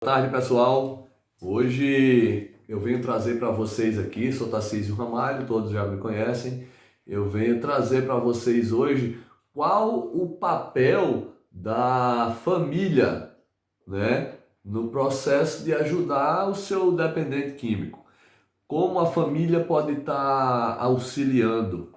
Boa tarde, pessoal. Hoje eu venho trazer para vocês aqui, sou Tarcísio Ramalho, todos já me conhecem. Eu venho trazer para vocês hoje qual o papel da família, né, no processo de ajudar o seu dependente químico. Como a família pode estar auxiliando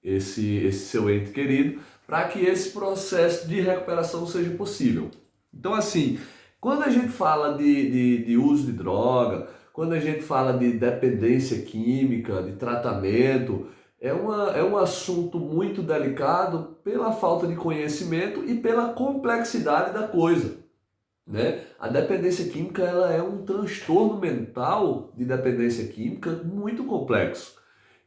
esse seu ente querido para que esse processo de recuperação seja possível. Então, assim, quando a gente fala de uso de droga, quando a gente fala de dependência química, de tratamento, é um assunto muito delicado pela falta de conhecimento e pela complexidade da coisa, né? A dependência química ela é um transtorno mental de dependência química muito complexo.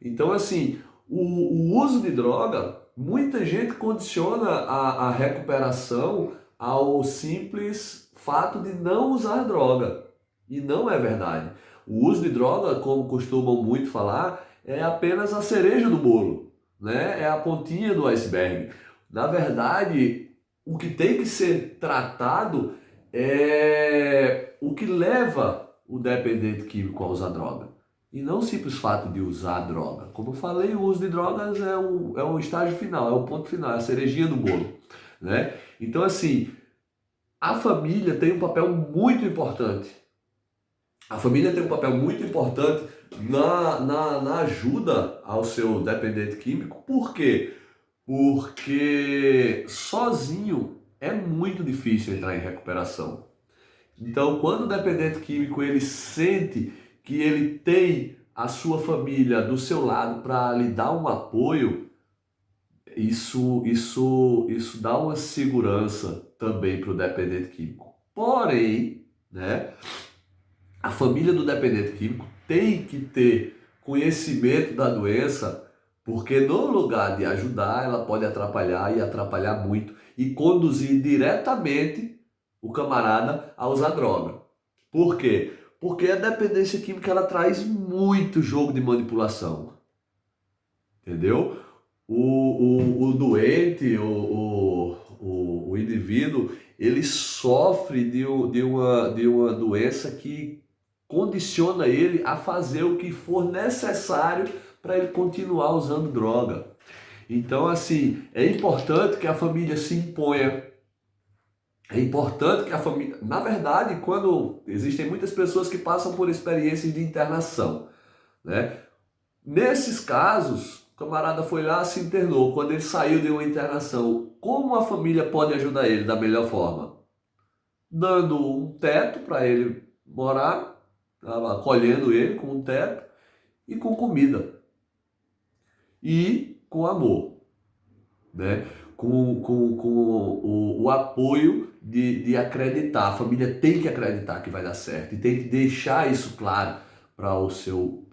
Então, assim, o uso de droga, muita gente condiciona a recuperação ao simples fato de não usar droga. E não é verdade. O uso de droga, como costumam muito falar, é apenas a cereja do bolo, né? É a pontinha do iceberg. Na verdade, o que tem que ser tratado é o que leva o dependente químico a usar droga. E não o simples fato de usar droga. Como eu falei, o uso de drogas é o estágio final, é o ponto final, é a cerejinha do bolo, né? Então, assim, a família tem um papel muito importante. A família tem um papel muito importante na ajuda ao seu dependente químico. Por quê? Porque sozinho é muito difícil entrar em recuperação. Então, quando o dependente químico ele sente que ele tem a sua família do seu lado para lhe dar um apoio, isso dá uma segurança também para o dependente químico. Porém, né, a família do dependente químico tem que ter conhecimento da doença, porque no lugar de ajudar, ela pode atrapalhar e atrapalhar muito e conduzir diretamente o camarada a usar droga. Por quê? Porque a dependência química ela traz muito jogo de manipulação, entendeu? O doente, o indivíduo, ele sofre de uma doença que condiciona ele a fazer o que for necessário para ele continuar usando droga. Então, assim, é importante que a família se imponha. É importante que a família. Na verdade, quando existem muitas pessoas que passam por experiências de internação, né? Nesses casos, o camarada foi lá, se internou. Quando ele saiu de uma internação, como a família pode ajudar ele da melhor forma? Dando um teto para ele morar, acolhendo ele com um teto e com comida e com amor, né? Com o apoio de acreditar. A família tem que acreditar que vai dar certo e tem que deixar isso claro para o seu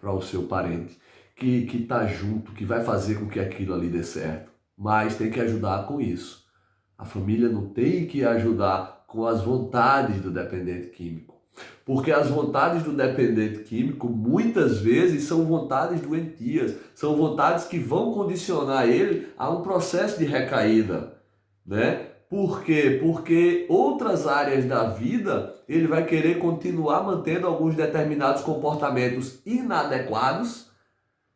parente que está junto, que vai fazer com que aquilo ali dê certo. Mas tem que ajudar com isso. A família não tem que ajudar com as vontades do dependente químico. Porque as vontades do dependente químico muitas vezes são vontades doentias, são vontades que vão condicionar ele a um processo de recaída, né? Por quê? Porque outras áreas da vida ele vai querer continuar mantendo alguns determinados comportamentos inadequados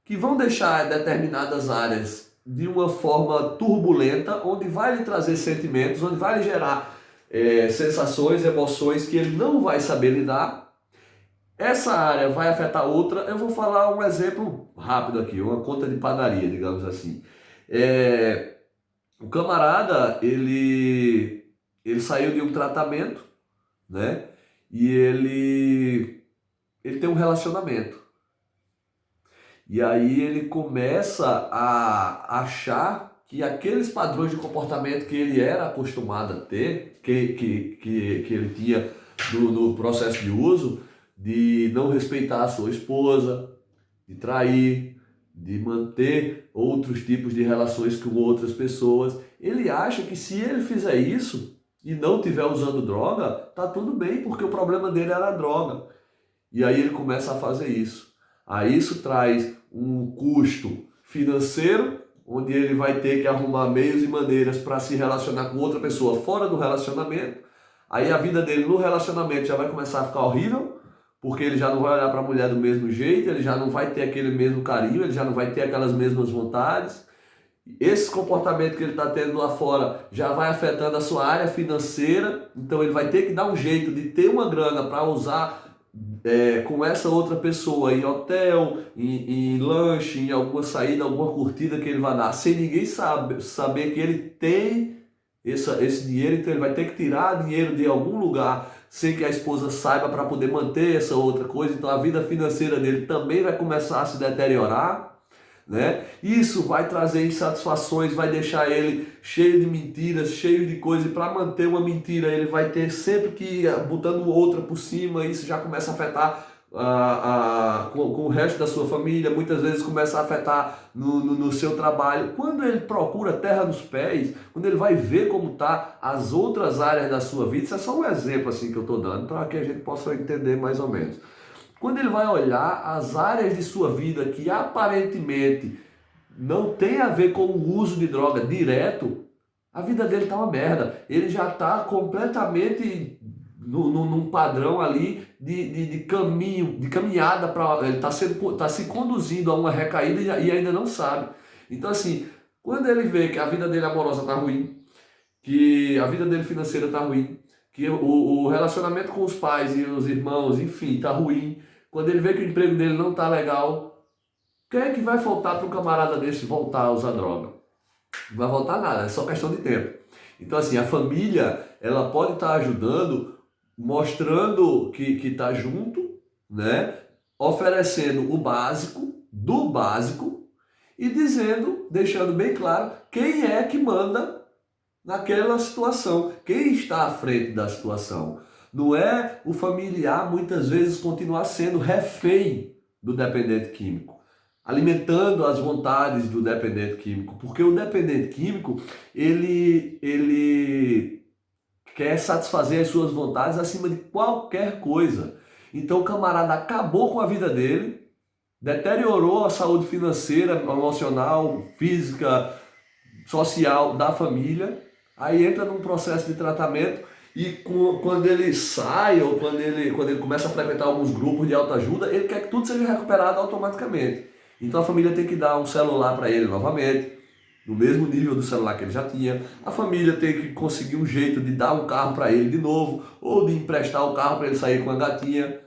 que vão deixar determinadas áreas de uma forma turbulenta, onde vai lhe trazer sentimentos, onde vai lhe gerar sensações, emoções que ele não vai saber lidar. Essa área vai afetar outra. Eu vou falar um exemplo rápido aqui, uma conta de padaria, digamos assim. O camarada, ele saiu de um tratamento, né? E ele tem um relacionamento. E aí ele começa a achar que aqueles padrões de comportamento que ele era acostumado a ter, que ele tinha no processo de uso, de não respeitar a sua esposa, de trair, de manter outros tipos de relações com outras pessoas. Ele acha que se ele fizer isso e não estiver usando droga, tá tudo bem, porque o problema dele era a droga. E aí ele começa a fazer isso. Aí isso traz um custo financeiro, onde ele vai ter que arrumar meios e maneiras para se relacionar com outra pessoa fora do relacionamento. Aí a vida dele no relacionamento já vai começar a ficar horrível, porque ele já não vai olhar para a mulher do mesmo jeito, ele já não vai ter aquele mesmo carinho, ele já não vai ter aquelas mesmas vontades. Esse comportamento que ele está tendo lá fora já vai afetando a sua área financeira, então ele vai ter que dar um jeito de ter uma grana para usar com essa outra pessoa em hotel, em lanche, em alguma saída, alguma curtida que ele vai dar, sem ninguém saber que ele tem esse dinheiro, então ele vai ter que tirar dinheiro de algum lugar sem que a esposa saiba para poder manter essa outra coisa, então a vida financeira dele também vai começar a se deteriorar, né? Isso vai trazer insatisfações, vai deixar ele cheio de mentiras, cheio de coisas, e para manter uma mentira ele vai ter sempre que ir botando outra por cima, isso já começa a afetar com o resto da sua família, muitas vezes começa a afetar no seu trabalho. Quando ele procura terra nos pés, quando ele vai ver como tá as outras áreas da sua vida, isso é só um exemplo assim que eu estou dando, para que a gente possa entender mais ou menos. Quando ele vai olhar as áreas de sua vida que aparentemente não tem a ver com o uso de droga direto, a vida dele está uma merda. Ele já está completamente num padrão ali de caminho, de caminhada para. Ele está se conduzindo a uma recaída e ainda não sabe. Então, assim, quando ele vê que a vida dele amorosa está ruim, que a vida dele financeira está ruim, que o relacionamento com os pais e os irmãos, enfim, está ruim, quando ele vê que o emprego dele não está legal, quem é que vai faltar para um camarada desse voltar a usar droga? Não vai voltar nada, é só questão de tempo. Então, assim, a família, ela pode estar ajudando, mostrando que está junto, né? Oferecendo o básico, do básico, e dizendo, deixando bem claro, quem é que manda naquela situação, quem está à frente da situação. Não é o familiar muitas vezes continuar sendo refém do dependente químico, alimentando as vontades do dependente químico, porque o dependente químico, ele quer satisfazer as suas vontades acima de qualquer coisa. Então o camarada acabou com a vida dele, deteriorou a saúde financeira, emocional, física, social da família, aí entra num processo de tratamento e quando ele sai ou quando ele começa a frequentar alguns grupos de autoajuda, ele quer que tudo seja recuperado automaticamente. Então a família tem que dar um celular para ele novamente, no mesmo nível do celular que ele já tinha. A família tem que conseguir um jeito de dar um carro para ele de novo, ou de emprestar o carro para ele sair com a gatinha.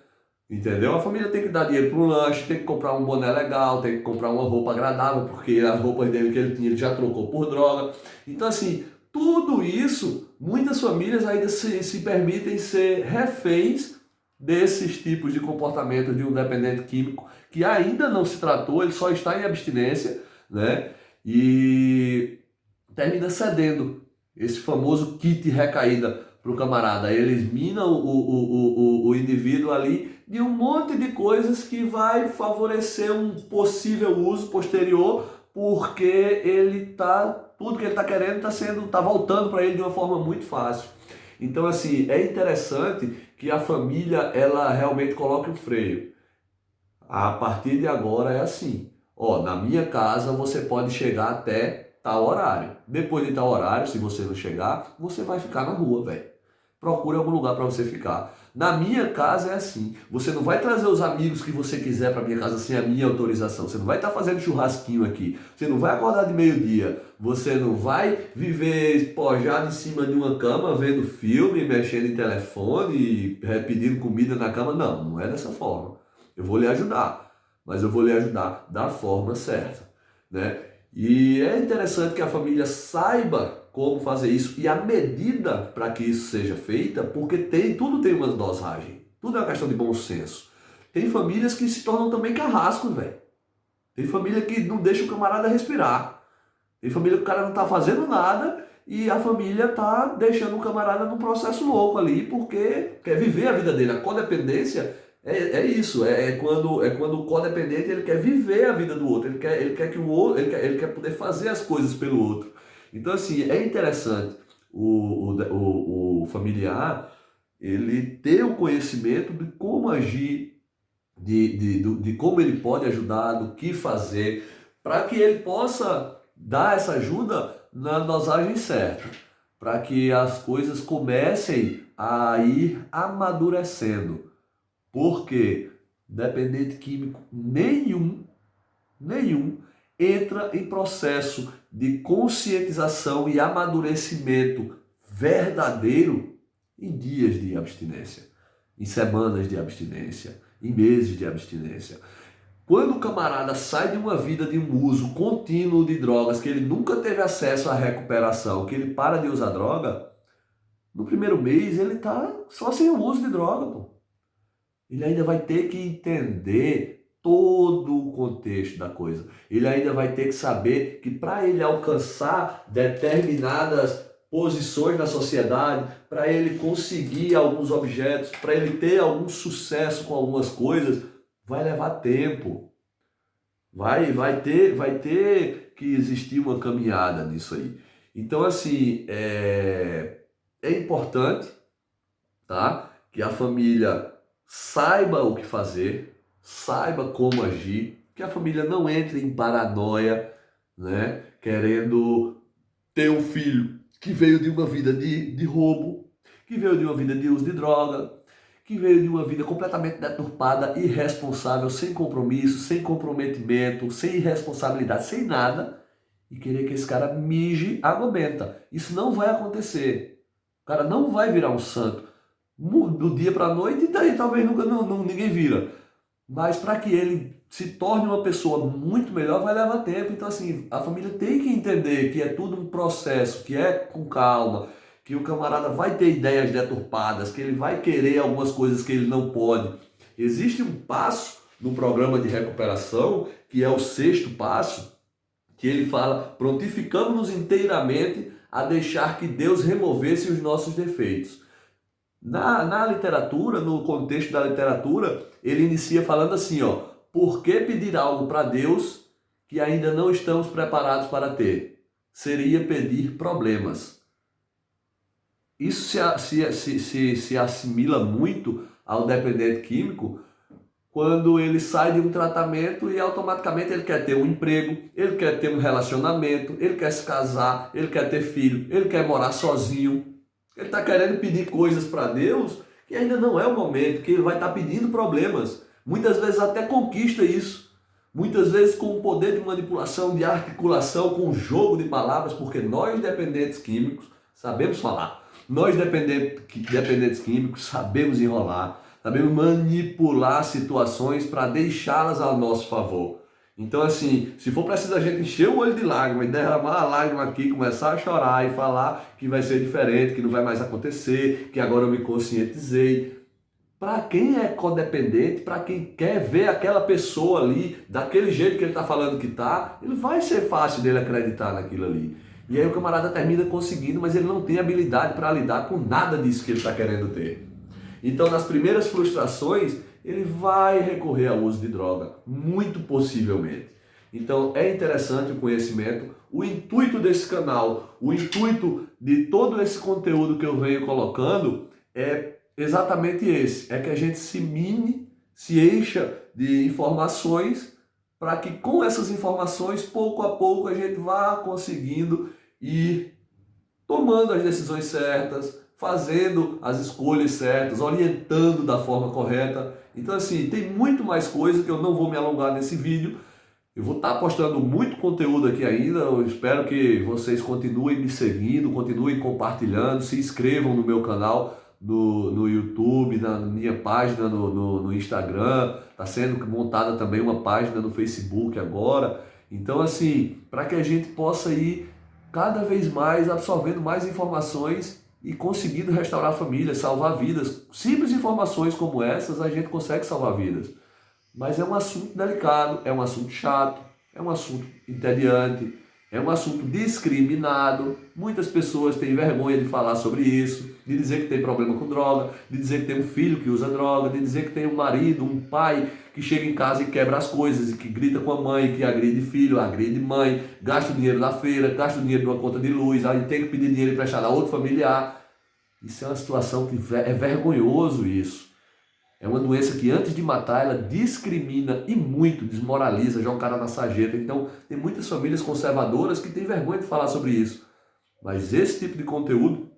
Entendeu? A família tem que dar dinheiro para um lanche, tem que comprar um boné legal, tem que comprar uma roupa agradável, porque as roupas dele que ele tinha, ele já trocou por droga. Então, assim, tudo isso, muitas famílias ainda se permitem ser reféns desses tipos de comportamento de um dependente químico que ainda não se tratou, ele só está em abstinência, né? E termina cedendo esse famoso kit recaída para o camarada. Eles minam o indivíduo ali de um monte de coisas que vai favorecer um possível uso posterior, porque tudo que ele está querendo está voltando para ele de uma forma muito fácil. Então, assim, é interessante que a família ela realmente coloque um freio. A partir de agora é assim. Ó, na minha casa você pode chegar até tal horário. Depois de tal horário, se você não chegar, você vai ficar na rua, velho. Procure algum lugar para você ficar. Na minha casa é assim. Você não vai trazer os amigos que você quiser para minha casa sem a minha autorização. Você não vai estar fazendo churrasquinho aqui. Você não vai acordar de meio-dia. Você não vai viver espojado em cima de uma cama, vendo filme, mexendo em telefone, pedindo comida na cama. Não, não é dessa forma. Eu vou lhe ajudar, mas eu vou lhe ajudar da forma certa, né? E é interessante que a família saiba como fazer isso e a medida para que isso seja feita, porque tudo tem uma dosagem, tudo é uma questão de bom senso. Tem famílias que se tornam também carrascos, velho. Tem família que não deixa o camarada respirar. Tem família que o cara não tá fazendo nada e a família tá deixando o camarada num processo louco ali, porque quer viver a vida dele. A codependência é isso, quando o codependente ele quer viver a vida do outro, ele quer que o outro, ele quer poder fazer as coisas pelo outro. Então, assim, é interessante o familiar ele ter o conhecimento de como agir, de como ele pode ajudar, do que fazer, para que ele possa dar essa ajuda na dosagem certa, para que as coisas comecem a ir amadurecendo. Porque dependente químico nenhum entra em processo de conscientização e amadurecimento verdadeiro em dias de abstinência, em semanas de abstinência, em meses de abstinência. Quando o camarada sai de uma vida de um uso contínuo de drogas, que ele nunca teve acesso à recuperação, que ele para de usar droga, no primeiro mês ele está só sem o uso de droga, pô. Ele ainda vai ter que entender todo o contexto da coisa. Ele ainda vai ter que saber que para ele alcançar determinadas posições na sociedade, para ele conseguir alguns objetos, para ele ter algum sucesso com algumas coisas, vai levar tempo. Vai ter que existir uma caminhada nisso aí. Então, assim, é importante, tá, que a família saiba o que fazer, saiba como agir, que a família não entre em paranoia, né, querendo ter um filho que veio de uma vida de roubo, que veio de uma vida de uso de droga, que veio de uma vida completamente deturpada, irresponsável, sem compromisso, sem comprometimento, sem irresponsabilidade, sem nada, e querer que esse cara mije água benta. Isso não vai acontecer. O cara não vai virar um santo do dia para a noite, e daí talvez nunca ninguém vira. Mas para que ele se torne uma pessoa muito melhor, vai levar tempo. Então, assim, a família tem que entender que é tudo um processo, que é com calma, que o camarada vai ter ideias deturpadas, que ele vai querer algumas coisas que ele não pode. Existe um passo no programa de recuperação, que é o 6º passo, que ele fala: prontificamos-nos inteiramente a deixar que Deus removesse os nossos defeitos. Na literatura, no contexto da literatura, ele inicia falando assim, ó: por que pedir algo para Deus que ainda não estamos preparados para ter? Seria pedir problemas. Isso se assimila muito ao dependente químico, quando ele sai de um tratamento e automaticamente ele quer ter um emprego, ele quer ter um relacionamento, ele quer se casar, ele quer ter filho, ele quer morar sozinho. Ele está querendo pedir coisas para Deus que ainda não é o momento, que ele vai estar pedindo problemas. Muitas vezes até conquista isso. Muitas vezes com o poder de manipulação, de articulação, com o jogo de palavras, porque nós dependentes químicos sabemos falar. Nós dependentes químicos sabemos enrolar, sabemos manipular situações para deixá-las a nosso favor. Então, assim, se for preciso a gente encher o olho de lágrima e derramar a lágrima aqui, começar a chorar e falar que vai ser diferente, que não vai mais acontecer, que agora eu me conscientizei. Para quem é codependente, para quem quer ver aquela pessoa ali, daquele jeito que ele está falando que está, ele vai ser fácil dele acreditar naquilo ali. E aí o camarada termina conseguindo, mas ele não tem habilidade para lidar com nada disso que ele está querendo ter. Então, nas primeiras frustrações, ele vai recorrer ao uso de droga, muito possivelmente. Então, é interessante o conhecimento. O intuito desse canal, o intuito de todo esse conteúdo que eu venho colocando é exatamente esse. É que a gente se mine, se encha de informações, para que com essas informações, pouco a pouco, a gente vá conseguindo ir tomando as decisões certas, fazendo as escolhas certas, orientando da forma correta. Então, assim, tem muito mais coisa que eu não vou me alongar nesse vídeo. Eu vou estar postando muito conteúdo aqui ainda. Eu espero que vocês continuem me seguindo, continuem compartilhando, se inscrevam no meu canal no YouTube, na minha página no Instagram. Está sendo montada também uma página no Facebook agora. Então, assim, para que a gente possa ir cada vez mais absorvendo mais informações e conseguindo restaurar a família, salvar vidas. Simples informações como essas, a gente consegue salvar vidas. Mas é um assunto delicado, é um assunto chato, é um assunto entediante, é um assunto discriminado. Muitas pessoas têm vergonha de falar sobre isso, de dizer que tem problema com droga, de dizer que tem um filho que usa droga, de dizer que tem um marido, um pai que chega em casa e quebra as coisas, e que grita com a mãe, que agride filho, agride mãe, gasta o dinheiro da feira, gasta o dinheiro de uma conta de luz, aí tem que pedir dinheiro emprestado a outro familiar. Isso é uma situação que é vergonhoso isso. É uma doença que antes de matar, ela discrimina e muito, desmoraliza, joga o cara na sarjeta. Então, tem muitas famílias conservadoras que têm vergonha de falar sobre isso. Mas esse tipo de conteúdo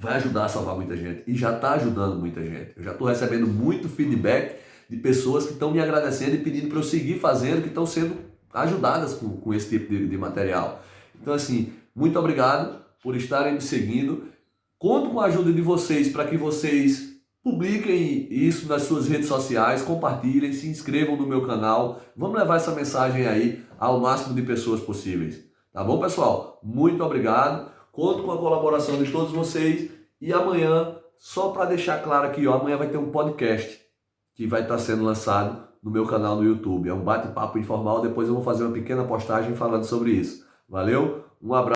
vai ajudar a salvar muita gente e já está ajudando muita gente. Eu já estou recebendo muito feedback de pessoas que estão me agradecendo e pedindo para eu seguir fazendo, que estão sendo ajudadas com esse tipo de material. Então, assim, muito obrigado por estarem me seguindo. Conto com a ajuda de vocês para que vocês publiquem isso nas suas redes sociais, compartilhem, se inscrevam no meu canal. Vamos levar essa mensagem aí ao máximo de pessoas possíveis. Tá bom, pessoal? Muito obrigado. Conto com a colaboração de todos vocês. E amanhã, só para deixar claro aqui, ó, amanhã vai ter um podcast que vai estar sendo lançado no meu canal no YouTube. É um bate-papo informal. Depois eu vou fazer uma pequena postagem falando sobre isso. Valeu? Um abraço.